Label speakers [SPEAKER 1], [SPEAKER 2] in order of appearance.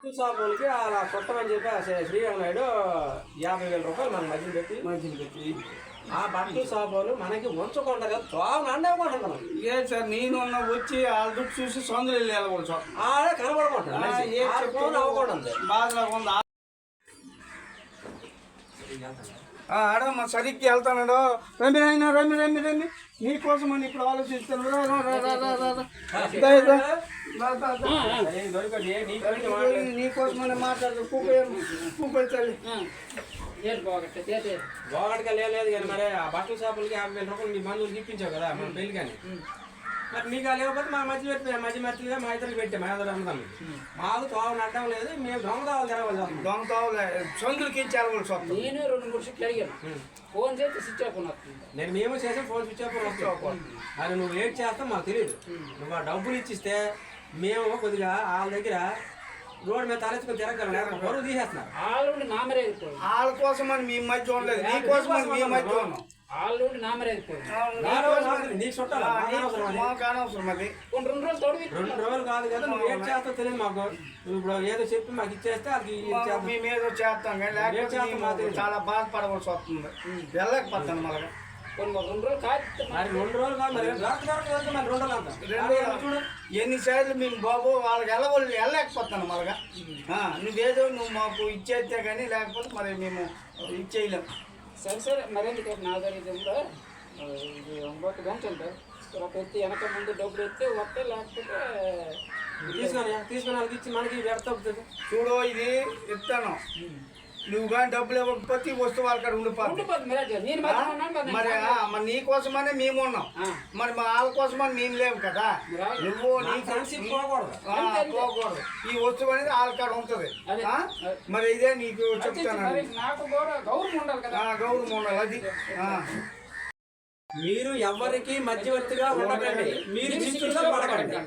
[SPEAKER 1] బట్టల షాపులకి అలా కొట్టమని చెప్పి శ్రీరంగ నాయుడు 50,000 రూపాయలు మన మధ్యలో పెట్టి ఆ బట్టల షాపులు మనకి ఉంచకుండా కదా తోవ అండేమనుకుంటున్నాం.
[SPEAKER 2] ఏ సార్ నేను వచ్చి వాళ్ళ దుడ్డు చూసి సొందలు వెళ్ళి వెళ్ళకూడదు
[SPEAKER 1] ఆడే కనబడకుండా అవ్వకూడదు
[SPEAKER 2] బాధగా ఉంది. ఆడమ్మా సరిగ్గా వెళ్తాడు. రండి అయినా రండి రండి రండి నీకోసం అని ఇప్పుడు ఆలోచిస్తాను. నీకోసమని మాట్లాడదు కూపై తల్లి
[SPEAKER 1] గోగడిగా లేదు కానీ మరి ఆ బట్టల షాపులకి 50,000 రూపాయలు మీ మందులు ఇప్పించావు కదా మన పెళ్లి కానీ. మరి మీకు లేకపోతే మా మధ్య పెట్టిన మధ్య మధ్యగా మా ఇద్దరికి పెట్టాం మా ఇద్దరు అమ్ముతాం. మాకు తోవలు అడ్డం లేదు, మేము దొంగ తావలు తెరవాలి.
[SPEAKER 2] దొంగ తావులే సొందులకి ఇచ్చేవాళ్ళు సొంత.
[SPEAKER 3] నేను 2-3 సిట్లు అడిగాను. ఫోన్ చేస్తే స్విచ్ ఆఫ్
[SPEAKER 1] నేను మేము చేసాం, ఫోన్ స్విచ్ ఆఫ్ వస్తావు. అది నువ్వు ఏడ్ చేస్తావు మాకు తెలియదు. నువ్వు ఆ డబ్బులు ఇచ్చిస్తే మేము కొద్దిగా వాళ్ళ దగ్గర రోడ్డు మీద తలెత్తుకుని తిరగలం బరువు తీసేస్తున్నారు.
[SPEAKER 2] వాళ్ళ కోసం అని మీ మధ్య ఉండలేదు, నీకోసం అని మీ మధ్య ఉన్నాం.
[SPEAKER 3] ఆల్రెడీ నామరేదిపోయింది.
[SPEAKER 1] నీకు చుట్టాలి
[SPEAKER 2] అనవసరం అది.
[SPEAKER 3] 2 రోజులు తోడు
[SPEAKER 1] 2 రోజులు కాదు కదా, నువ్వు ఏం చేస్తావు తెలియదు మాకు. నువ్వు ఇప్పుడు ఏదో చెప్పి మాకు ఇచ్చేస్తే అది
[SPEAKER 2] మేము ఏదో చేస్తాం కానీ లేకపోతే చాలా బాధపడవలసి వస్తుంది. వెళ్ళకపోతాను మళ్ళీ
[SPEAKER 3] 2 రోజులు కాదు.
[SPEAKER 1] మరి 2 రోజులు కాదు, మరి 2 రోజులు అంతా చూడు.
[SPEAKER 2] ఎన్నిసార్లు మేము బాబు వాళ్ళకి వెళ్ళలేకపోతాను మళ్ళగా. నువ్వేదో నువ్వు మాకు ఇచ్చేస్తే కానీ లేకపోతే మరి మేము ఇచ్చేయలేం.
[SPEAKER 3] సరే మరేందుకు నా దగ్గర కూడా ఇది ఇంకొక గంట ఉంటుంది. ఒక ఎత్తి వెనక ముందు డబ్బులు ఎత్తే వస్తే లేకపోతే
[SPEAKER 1] తీసుకొని వాళ్ళకి ఇచ్చి మనకి పెడతావు.
[SPEAKER 2] చూడు ఇది ఇస్తాను, నువ్వు కానీ డబ్బులు ఇవ్వకపోతే వస్తువు వాళ్ళ కాడ ఉండిపోతుంది. మరి మరి నీ కోసమనే మేము ఉన్నాం, మరి మా వాళ్ళ కోసమని మేము లేవు కదా. నువ్వు నీ పోకూడదు, ఈ వస్తువు అనేది వాళ్ళ కాడ ఉంటుంది. మరి ఇదే నీకు చెప్తాను, గౌరవం ఉండాలి అది.
[SPEAKER 1] మీరు ఎవరికి మధ్యవర్తిగా ఉండకండి, మీరు చిత్తుగా పడకండి.